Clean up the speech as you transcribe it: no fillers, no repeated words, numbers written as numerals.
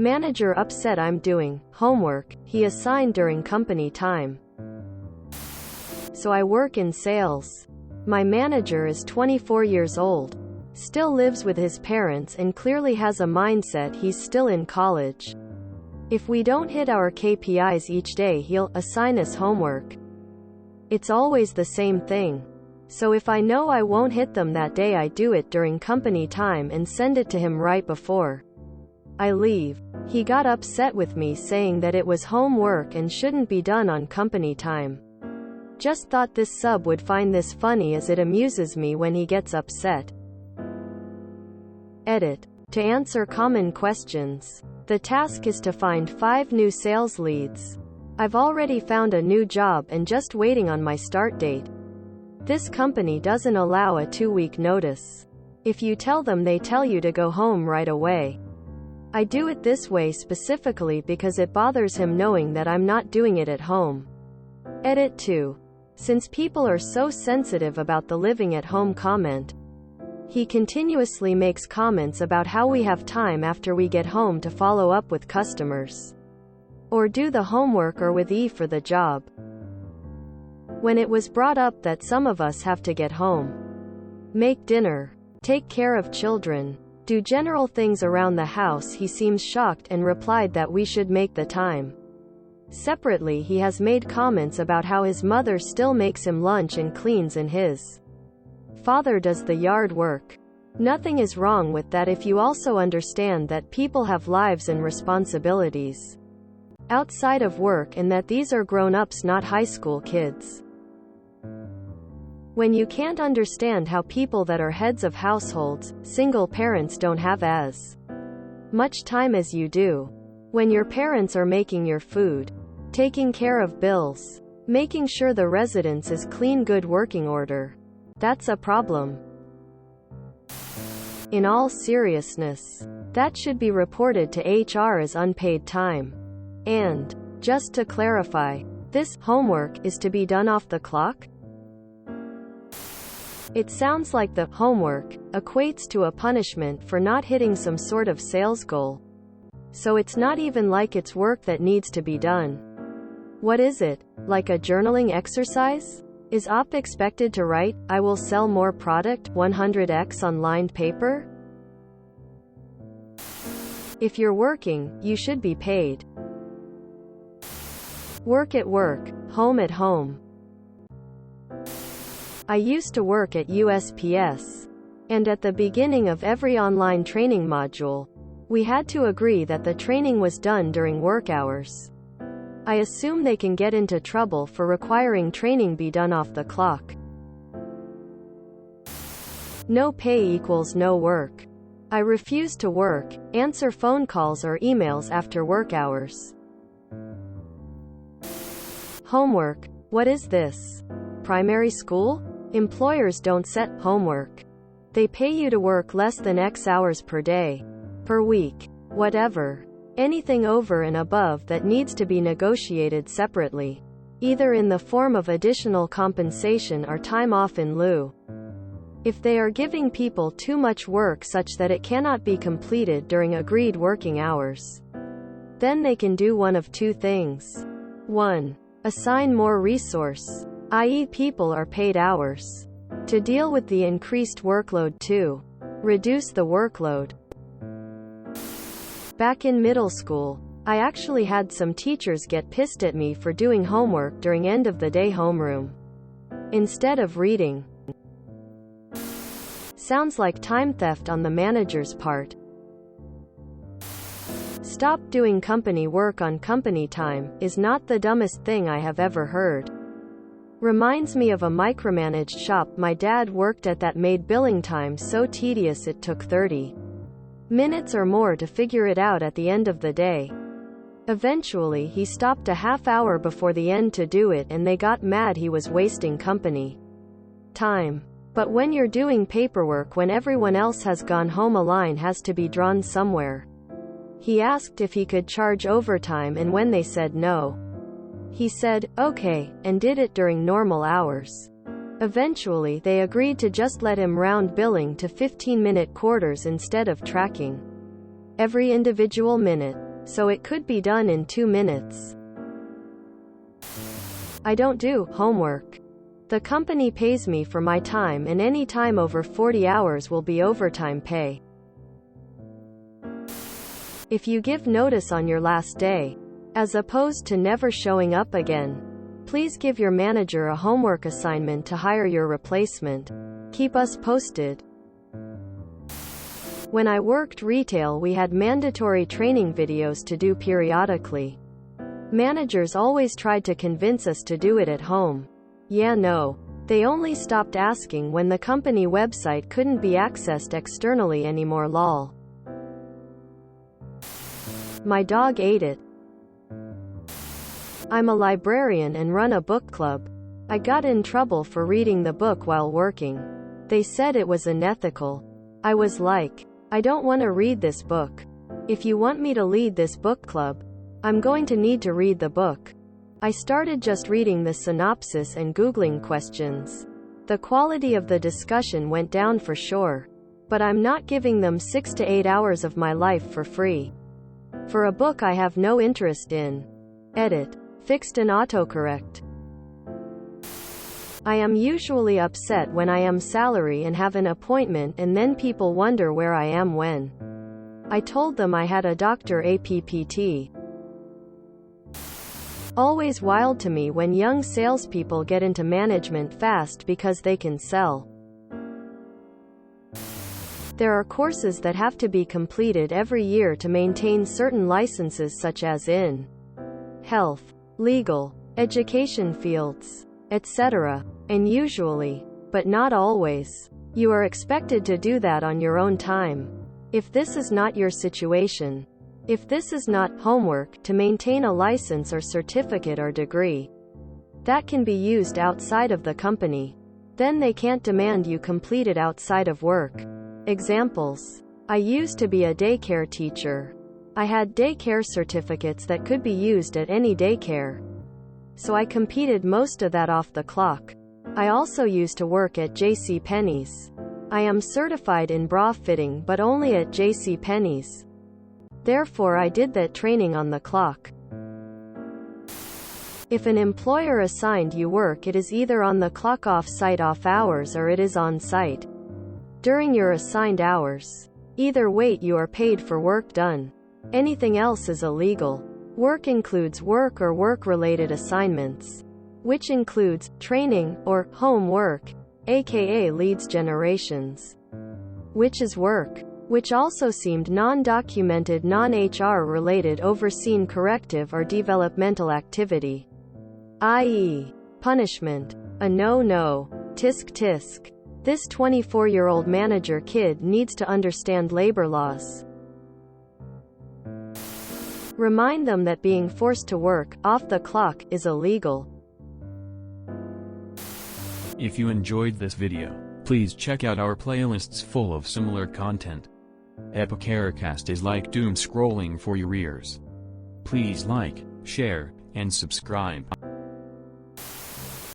Manager upset I'm doing homework he assigned during company time. So I work in sales. My manager is 24 years old, still lives with his parents and clearly has a mindset he's still in college. If we don't hit our KPIs each day, he'll assign us homework. It's always the same thing. So if I know I won't hit them that day, I do it during company time and send it to him right before I leave. He got upset with me saying that it was homework and shouldn't be done on company time. Just thought this sub would find this funny as it amuses me when he gets upset. Edit. To answer common questions. The task is to find 5 new sales leads. I've already found a new job and just waiting on my start date. This company doesn't allow a 2-week notice. If you tell them, they tell you to go home right away. I do it this way specifically because it bothers him knowing that I'm not doing it at home. Edit 2. Since people are so sensitive about the living at home comment, he continuously makes comments about how we have time after we get home to follow up with customers, or do the homework, or with E for the job. When it was brought up that some of us have to get home, make dinner, take care of children, do general things around the house, he seems shocked and replied that we should make the time. Separately, he has made comments about how his mother still makes him lunch and cleans and his father does the yard work. Nothing is wrong with that if you also understand that people have lives and responsibilities outside of work and that these are grown-ups, not high school kids. When you can't understand how people that are heads of households, single parents, don't have as much time as you do. When your parents are making your food, taking care of bills, making sure the residence is clean, good working order, that's a problem. In all seriousness, that should be reported to HR as unpaid time. And, just to clarify, this homework is to be done off the clock? It sounds like the homework equates to a punishment for not hitting some sort of sales goal. So it's not even like it's work that needs to be done. What is it? Like a journaling exercise? Is OP expected to write, "I will sell more product 100x" on lined paper? If you're working, you should be paid. Work at work, home at home. I used to work at USPS. And at the beginning of every online training module, we had to agree that the training was done during work hours. I assume they can get into trouble for requiring training be done off the clock. No pay equals no work. I refuse to work, answer phone calls or emails after work hours. Homework. What is this? Primary school? Employers don't set homework. They pay you to work less than X hours per day, per week, whatever. Anything over and above that needs to be negotiated separately, either in the form of additional compensation or time off in lieu. If they are giving people too much work such that it cannot be completed during agreed working hours, then they can do one of two things. 1. Assign more resource, i.e. people are paid hours, to deal with the increased workload. 2. Reduce the workload. Back in middle school, I actually had some teachers get pissed at me for doing homework during end of the day homeroom instead of reading. Sounds like time theft on the manager's part. Stop doing company work on company time is not the dumbest thing I have ever heard. Reminds me of a micromanaged shop my dad worked at that made billing time so tedious it took 30 minutes or more to figure it out at the end of the day. Eventually he stopped a half hour before the end to do it and they got mad he was wasting company time. But when you're doing paperwork when everyone else has gone home, a line has to be drawn somewhere. He asked if he could charge overtime and when they said no, he said, "Okay," and did it during normal hours. Eventually they agreed to just let him round billing to 15-minute quarters instead of tracking every individual minute. so it could be done in 2 minutes. I don't do homework. The company pays me for my time, and any time over 40 hours will be overtime pay. If you give notice on your last day, as opposed to never showing up again, please give your manager a homework assignment to hire your replacement. Keep us posted. When I worked retail, we had mandatory training videos to do periodically. Managers always tried to convince us to do it at home. Yeah, no. They only stopped asking when the company website couldn't be accessed externally anymore, lol. My dog ate it. I'm a librarian and run a book club. I got in trouble for reading the book while working. They said it was unethical. I was like, I don't want to read this book. If you want me to lead this book club, I'm going to need to read the book. I started just reading the synopsis and Googling questions. The quality of the discussion went down for sure. But I'm not giving them 6 to 8 hours of my life for free. For a book I have no interest in. Edit. Fixed an autocorrect. I am usually upset when I am salary and have an appointment, and then people wonder where I am when I told them I had a doctor APPT. Always wild to me when young salespeople get into management fast because they can sell. There are courses that have to be completed every year to maintain certain licenses, such as in health, legal, education fields, etc. And usually, but not always, you are expected to do that on your own time. If this is not your situation, if this is not homework to maintain a license or certificate or degree that can be used outside of the company, then they can't demand you complete it outside of work. Examples. I used to be a daycare teacher. I had daycare certificates that could be used at any daycare. So I competed most of that off the clock. I also used to work at JCPenney's. I am certified in bra fitting, but only at JCPenney's. Therefore I did that training on the clock. If an employer assigned you work, it is either on the clock off-site off hours or it is on-site during your assigned hours. Either way, you are paid for work done. Anything else is illegal. Work includes work or work-related assignments, which includes training or homework, aka leads generations, which is work, which also seemed non-documented, non-HR related, overseen corrective or developmental activity, i.e., punishment. A no-no. Tisk tisk. This 24-year-old manager kid needs to understand labor laws. Remind them that being forced to work off the clock is illegal. If you enjoyed this video, please check out our playlists full of similar content. Epicaricast is like doom scrolling for your ears. Please like, share, and subscribe.